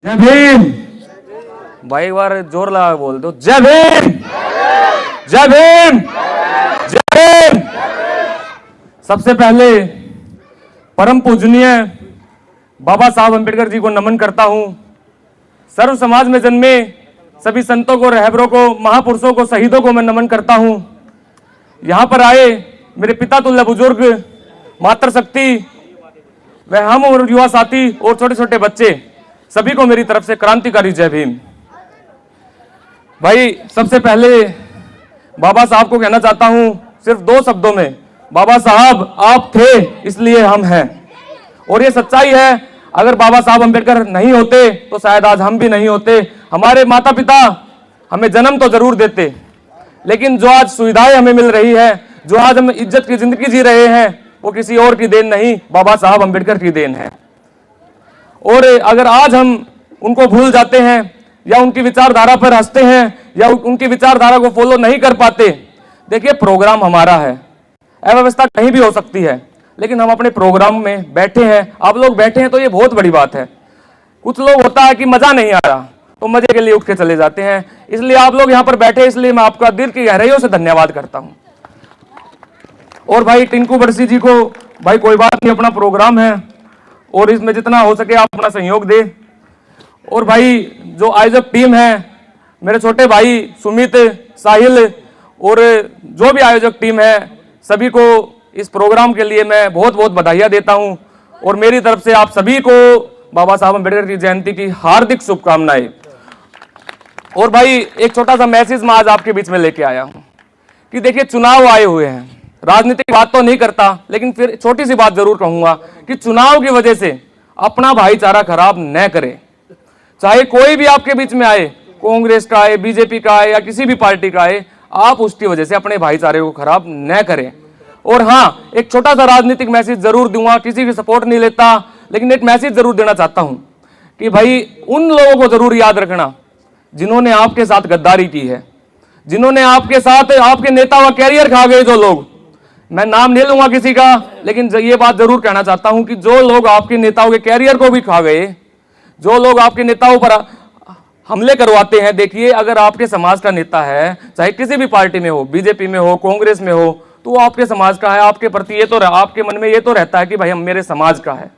जय भीम। भाई एक बार जोर लगा बोल दो, जय भीम, जय भीम, जय भीम। सबसे पहले परम पूजनीय बाबा साहब अंबेडकर जी को नमन करता हूं। सर्व समाज में जन्मे सभी संतों को, रहबरों को, महापुरुषों को, शहीदों को मैं नमन करता हूं। यहां पर आए मेरे पिता तुल्य बुजुर्ग, मातृशक्ति, वह हम और युवा साथी और छोटे छोटे बच्चे, सभी को मेरी तरफ से क्रांतिकारी जय भीम। भाई सबसे पहले बाबा साहब को कहना चाहता हूं सिर्फ दो शब्दों में, बाबा साहब आप थे इसलिए हम हैं। और ये सच्चाई है, अगर बाबा साहब अंबेडकर नहीं होते तो शायद आज हम भी नहीं होते। हमारे माता पिता हमें जन्म तो जरूर देते, लेकिन जो आज सुविधाएं हमें मिल रही है, जो आज हम इज्जत की जिंदगी जी रहे हैं, वो किसी और की देन नहीं, बाबा साहब अंबेडकर की देन है। और अगर आज हम उनको भूल जाते हैं या उनकी विचारधारा पर हंसते हैं या उनकी विचारधारा को फॉलो नहीं कर पाते, देखिए प्रोग्राम हमारा है, अव्यवस्था कहीं भी हो सकती है, लेकिन हम अपने प्रोग्राम में बैठे हैं, आप लोग बैठे हैं तो ये बहुत बड़ी बात है। कुछ लोग होता है कि मजा नहीं आ रहा तो मजे के लिए उठ के चले जाते हैं, इसलिए आप लोग यहाँ पर बैठे, इसलिए मैं आपका दिल की गहराइयों से धन्यवाद करता हूँ। और भाई टिंकू बरसी जी को, भाई कोई बात नहीं, अपना प्रोग्राम है और इसमें जितना हो सके आप अपना सहयोग दे। और भाई जो आयोजक टीम है, मेरे छोटे भाई सुमित, साहिल और जो भी आयोजक टीम है, सभी को इस प्रोग्राम के लिए मैं बहुत बहुत बधाइयाँ देता हूँ। और मेरी तरफ से आप सभी को बाबा साहब अम्बेडकर की जयंती की हार्दिक शुभकामनाएं। और भाई एक छोटा सा मैसेज मैं आज आपके बीच में लेके आया हूँ कि देखिए चुनाव आए हुए हैं, राजनीतिक बात तो नहीं करता, लेकिन फिर छोटी सी बात जरूर कहूंगा कि चुनाव की वजह से अपना भाईचारा खराब न करें। चाहे कोई भी आपके बीच में आए, कांग्रेस का आए, बीजेपी का आए या किसी भी पार्टी का आए, आप उसकी वजह से अपने भाईचारे को खराब न करें। और हाँ, एक छोटा सा राजनीतिक मैसेज जरूर दूंगा, किसी की सपोर्ट नहीं लेता, लेकिन एक मैसेज जरूर देना चाहता हूं कि भाई उन लोगों को जरूर याद रखना जिन्होंने आपके साथ गद्दारी की है, जिन्होंने आपके साथ आपके नेता का कैरियर खा गए। जो लोग, मैं नाम नहीं लूंगा किसी का, लेकिन ये बात जरूर कहना चाहता हूं कि जो लोग आपके नेताओं के कैरियर को भी खा गए, जो लोग आपके नेताओं पर हमले करवाते हैं, देखिए अगर आपके समाज का नेता है, चाहे किसी भी पार्टी में हो, बीजेपी में हो, कांग्रेस में हो, तो वो आपके समाज का है, आपके प्रति ये तो आपके मन में ये तो रहता है कि भाई हम मेरे समाज का है।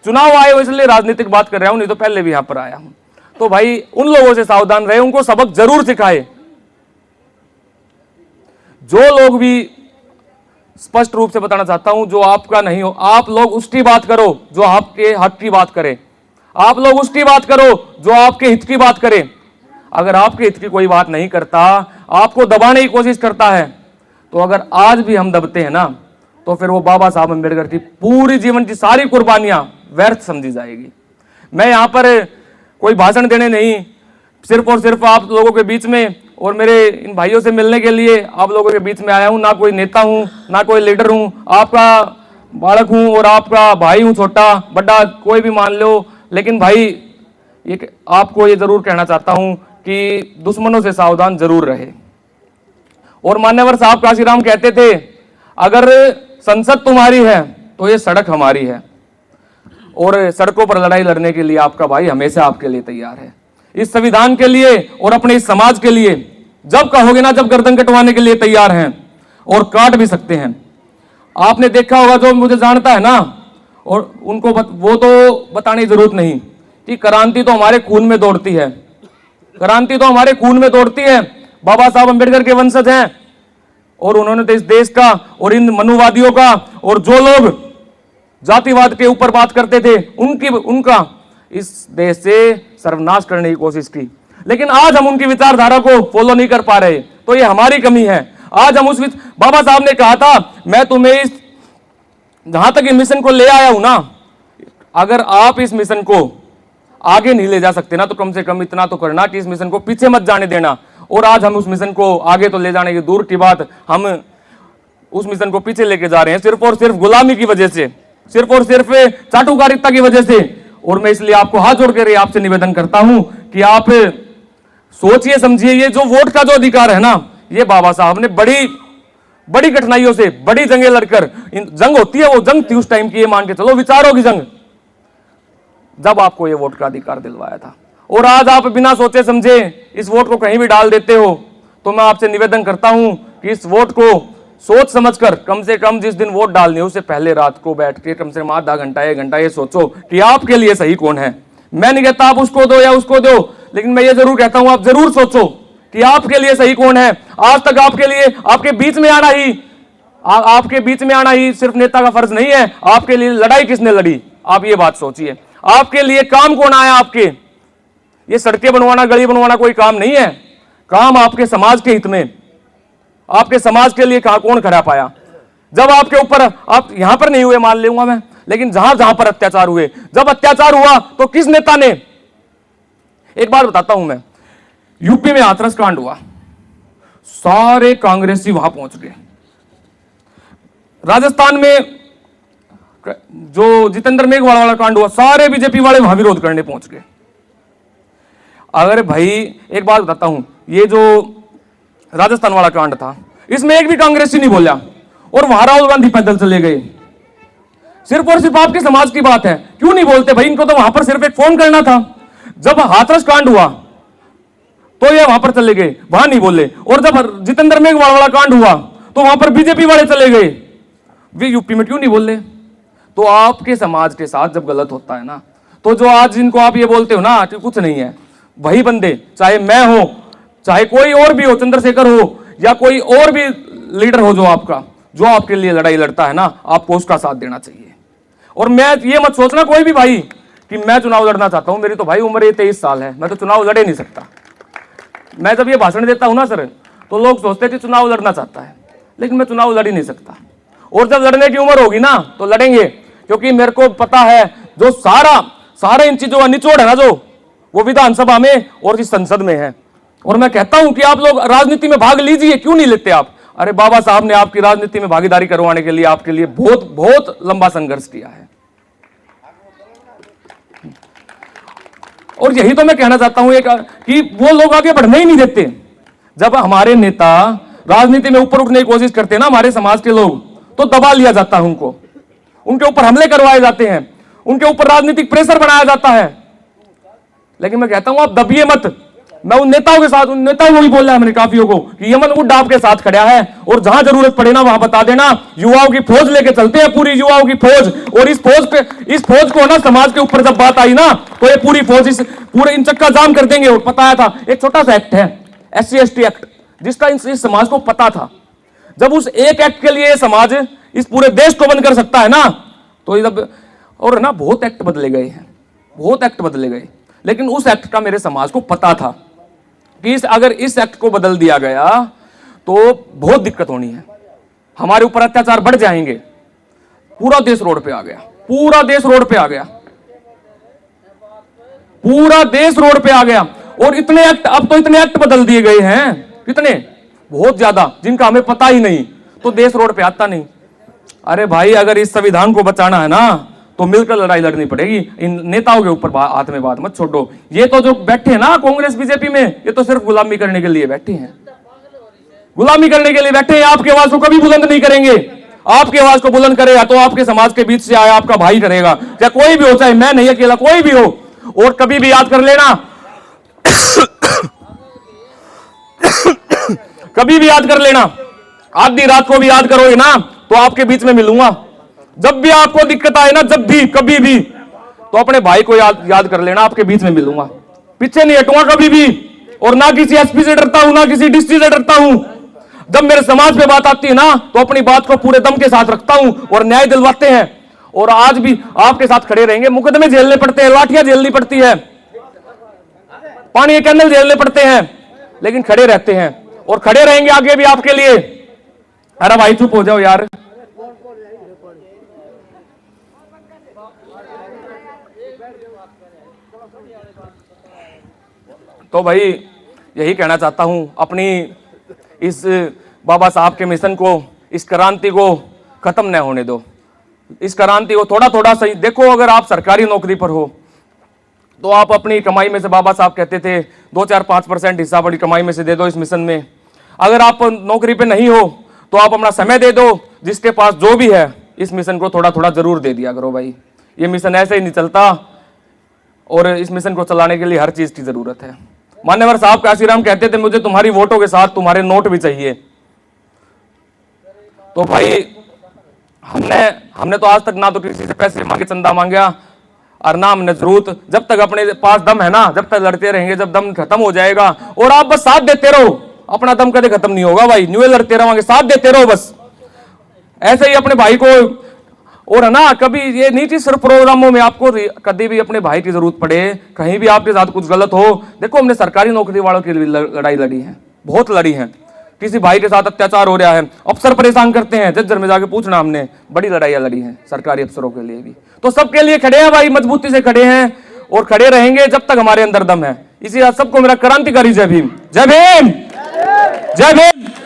चुनाव आए हो इसलिए राजनीतिक बात कर रहा हूं, नहीं तो पहले भी यहां पर आया हूं। तो भाई उन लोगों से सावधान रहे, उनको सबक जरूर सिखाए। जो लोग भी, स्पष्ट रूप से बताना चाहता हूं, जो आपका नहीं हो, आप लोग उसकी बात करो जो आपके हक की बात करे, आप लोग उसकी बात करो जो आपके हित की बात करे। अगर आपके हित की कोई बात नहीं करता, आपको दबाने की कोशिश करता है, तो अगर आज भी हम दबते हैं ना, तो फिर वो बाबा साहब अम्बेडकर की पूरी जीवन की सारी कुर्बानियां व्यर्थ समझी जाएगी। मैं यहां पर कोई भाषण देने नहीं, सिर्फ और सिर्फ आप लोगों के बीच में और मेरे इन भाइयों से मिलने के लिए आप लोगों के बीच में आया हूं। ना कोई नेता हूं, ना कोई लीडर हूं, आपका बालक हूं और आपका भाई हूं, छोटा बड़ा कोई भी मान लो। लेकिन भाई ये आपको ये जरूर कहना चाहता हूं कि दुश्मनों से सावधान जरूर रहे। और मान्यवर साहब काशीराम कहते थे, अगर संसद तुम्हारी है तो ये सड़क हमारी है। और सड़कों पर लड़ाई लड़ने के लिए आपका भाई हमेशा आपके लिए तैयार है, इस संविधान के लिए और अपने इस समाज के लिए। जब कहोगे ना, जब गर्दन कटवाने के लिए तैयार हैं और काट भी सकते हैं। आपने देखा होगा, जो मुझे जानता है ना, और उनको वो तो बताने की जरूरत नहीं कि क्रांति तो हमारे खून में दौड़ती है, क्रांति तो हमारे खून में दौड़ती है। बाबा साहब अम्बेडकर के वंशज हैं और उन्होंने तो इस देश का और इन मनुवादियों का और जो लोग जातिवाद के ऊपर बात करते थे उनका इस देश से सर्वनाश करने की कोशिश की। लेकिन आज हम उनकी विचारधारा को फॉलो नहीं कर पा रहे, तो ये हमारी कमी है। आज हम उस बाबा साहब ने कहा था, मैं तुम्हें इस जहां तक मिशन को ले आया हूं ना, अगर आप इस मिशन को आगे नहीं ले जा सकते ना, तो कम से कम इतना तो करना कि इस मिशन को पीछे मत जाने देना। और आज हम उस मिशन को आगे तो ले जाने की दूर की बात, हम उस मिशन को पीछे लेके जा रहे हैं सिर्फ और सिर्फ गुलामी की वजह से, सिर्फ और सिर्फ चाटुकारिता की वजह से। और मैं इसलिए आपको हाथ जोड़कर आपसे निवेदन करता हूं कि आप सोचिए समझिए, ये जो वोट का जो अधिकार है ना, ये बाबा साहब ने बड़ी कठिनाइयों से, बड़ी जंगें लड़कर, जंग होती है वो जंग थी उस टाइम की, ये मान के चलो, विचारों की जंग। जब आपको ये वोट का अधिकार दिलवाया था। और आज आप बिना सोचे समझे इस वोट को कहीं भी डाल देते हो। तो मैं आपसे निवेदन करता हूं कि इस वोट को सोच समझकर, कम से कम जिस दिन वोट डालनी है उससे पहले रात को बैठ के कम से कम आधा घंटा 1 घंटा ये सोचो कि आपके लिए सही कौन है। मैं नहीं कहता आप उसको दो या उसको दो, लेकिन मैं ये जरूर कहता हूं आप जरूर सोचो कि आपके लिए सही कौन है। आज तक आपके लिए आपके बीच में आना ही सिर्फ नेता का फर्ज नहीं है। आपके लिए लड़ाई किसने लड़ी, आप ये बात सोचिए। आपके लिए काम कौन आया आपके। ये सड़कें बनवाना, गली बनवाना कोई काम नहीं है। काम आपके समाज के हित में, आपके समाज के लिए कहां कौन खड़ा पाया। जब आपके ऊपर, आप यहां पर नहीं हुए मान लूंगा मैं, लेकिन जहां जहां पर अत्याचार हुए, जब अत्याचार हुआ तो किस नेता ने। एक बात बताता हूं मैं, यूपी में हाथरस कांड हुआ, सारे कांग्रेसी वहां पहुंच गए। राजस्थान में जो जितेंद्र मेघवाल वाला कांड हुआ, सारे बीजेपी वाले वहां विरोध करने पहुंच गए। अगर भाई एक बात बताता हूं, ये जो राजस्थान वाला कांड था, इसमें एक भी कांग्रेसी नहीं बोला, और वहां राहुल गांधी पैदल चले गए। सिर्फ और सिर्फ आपके समाज की बात है, क्यों नहीं बोलते भाई। इनको तो वहां पर सिर्फ एक फोन करना था। जब हाथरस कांड हुआ तो ये वहां पर चले गए, वहां नहीं बोले। और जब जितेंद्र मेघवाल वाला कांड हुआ तो वहां पर बीजेपी वाले चले गए, वे यूपी में क्यों नहीं बोले। तो आपके समाज के साथ जब गलत होता है ना, तो जो आज जिनको आप ये बोलते हो ना कि कुछ नहीं है, वही बंदे, चाहे मैं हो, चाहे कोई और भी हो, चंद्रशेखर हो या कोई और भी लीडर हो, जो आपके लिए लड़ाई लड़ता है ना, आपको उसका साथ देना चाहिए। और मैं ये मत सोचना कोई भी भाई कि मैं चुनाव लड़ना चाहता हूं, मेरी तो भाई उम्र ये 23 साल है, मैं तो चुनाव लड़े नहीं सकता। मैं जब ये भाषण देता हूं ना सर, तो लोग सोचते हैं कि चुनाव लड़ना चाहता है, लेकिन मैं चुनाव लड़ ही नहीं सकता। और जब लड़ने की उम्र होगी ना तो लड़ेंगे, क्योंकि मेरे को पता है जो सारा इन चीजों का निचोड़ है ना, जो वो विधानसभा में और इस संसद में है। और मैं कहता हूं कि आप लोग राजनीति में भाग लीजिए, क्यों नहीं लेते आप। अरे बाबा साहब ने आपकी राजनीति में भागीदारी करवाने के लिए आपके लिए बहुत बहुत लंबा संघर्ष किया है। और यही तो मैं कहना चाहता हूं कि वो लोग आगे बढ़ने ही नहीं देते। जब हमारे नेता राजनीति में ऊपर उठने की कोशिश करते हैं ना, हमारे समाज के लोग, तो दबा लिया जाता है उनको, उनके ऊपर हमले करवाए जाते हैं, उनके ऊपर राजनीतिक प्रेशर बनाया जाता है। लेकिन मैं कहता हूं आप दबिए मत। मैं उन नेताओं के साथ, उन नेताओं को भी बोला है मैंने काफियों को कि यमन उड आपके साथ खड़ा है, और जहां जरूरत पड़े ना वहां बता देना। युवाओं की फौज लेके चलते हैं, पूरी युवाओं की फौज। और इस फौज को ना समाज के ऊपर जब बात आई ना, तो ये पूरी फौज इस पूरे इन चक्का जाम कर देंगे। और पता था एक छोटा सा एक्ट है, SC/ST एक्ट, जिसका इस समाज को पता था। जब उस एक एक्ट के लिए समाज इस पूरे देश को बंद कर सकता है ना, तो जब और ना बहुत एक्ट बदले गए हैं, बहुत एक्ट बदले गए, लेकिन उस एक्ट का मेरे समाज को पता था कि अगर इस एक्ट को बदल दिया गया तो बहुत दिक्कत होनी है, हमारे ऊपर अत्याचार बढ़ जाएंगे। पूरा देश रोड पे आ गया, पूरा देश रोड पे आ गया, पूरा देश रोड पे आ गया। और इतने एक्ट, अब तो इतने एक्ट बदल दिए गए हैं, कितने, बहुत ज्यादा, जिनका हमें पता ही नहीं, तो देश रोड पे आता नहीं। अरे भाई अगर इस संविधान को बचाना है ना, तो मिलकर लड़ाई लड़नी पड़ेगी। इन नेताओं के ऊपर हाथ में बात मत छोड़ो। ये तो जो बैठे हैं ना कांग्रेस बीजेपी में, ये तो सिर्फ गुलामी करने के लिए बैठे हैं, गुलामी करने के लिए बैठे हैं। आपकी आवाज को कभी बुलंद नहीं करेंगे। आपकी आवाज को बुलंद करेगा तो आपके समाज के बीच से आया आपका भाई करेगा, चाहे कोई भी हो, चाहे मैं नहीं अकेला, कोई भी हो। और कभी भी याद कर लेना कभी भी याद कर लेना, आधी रात को भी याद करोगे ना तो आपके बीच में मिलूंगा। जब भी आपको दिक्कत आए ना, जब भी कभी भी, तो अपने भाई को याद कर लेना, आपके बीच में मिलूंगा, पीछे नहीं हटूंगा कभी भी। और ना किसी एसपी से डरता हूं, ना किसी डिस्ट्रिक्ट से डरता हूं। जब मेरे समाज पे बात आती है ना, तो अपनी बात को पूरे दम के साथ रखता हूं और न्याय दिलवाते हैं। और आज भी आपके साथ खड़े रहेंगे। मुकदमे झेलने पड़ते हैं, लाठियां झेलनी पड़ती है, पानी के कैंडल झेलने पड़ते हैं, लेकिन खड़े रहते हैं और खड़े रहेंगे आगे भी आपके लिए। अरे भाई चुप हो जाओ यार। तो भाई यही कहना चाहता हूं, अपनी इस बाबा साहब के मिशन को, इस क्रांति को खत्म न होने दो। इस क्रांति को थोड़ा थोड़ा सही देखो। अगर आप सरकारी नौकरी पर हो तो आप अपनी कमाई में से, बाबा साहब कहते थे 2-4-5% हिस्सा बड़ी कमाई में से दे दो इस मिशन में। अगर आप नौकरी पे नहीं हो तो आप अपना समय दे दो, जिसके पास जो भी है इस मिशन को थोड़ा थोड़ा जरूर दे दिया करो भाई। ये मिशन ऐसे ही नहीं चलता। और इस मिशन को चलाने के लिए हर चीज की जरूरत है। मान्यवर साहब काशीराम कहते थे मुझे तुम्हारी वोटों के साथ तुम्हारे नोट भी चाहिए। तो भाई हमने तो आज तक ना तो किसी से पैसे मांगे, चंदा मांगा, और ना हमने जरूरत। जब तक अपने पास दम है ना, जब तक लड़ते रहेंगे, जब दम खत्म हो जाएगा और आप बस साथ देते रहो, अपना दम कभी खत्म नहीं होगा भाई। न्यू लड़ते रहोगे, साथ देते रहो बस ऐसे ही अपने भाई को। और है ना, कभी ये नहीं थी सिर्फ प्रोग्रामों में, आपको कभी भी अपने भाई की जरूरत पड़े, कहीं भी आपके साथ कुछ गलत हो, देखो हमने सरकारी नौकरी वालों की लड़ाई लड़ी है, बहुत लड़ी है। किसी भाई के साथ अत्याचार हो रहा है, अफसर परेशान करते हैं, जज में जाके पूछना, हमने बड़ी लड़ाइयां लड़ी हैं सरकारी अफसरों के लिए भी। तो सबके लिए खड़े हैं भाई, मजबूती से खड़े हैं और खड़े रहेंगे जब तक हमारे अंदर दम है। इसी सबको मेरा क्रांतिकारी जय भीम, जय भीम, जय भीम।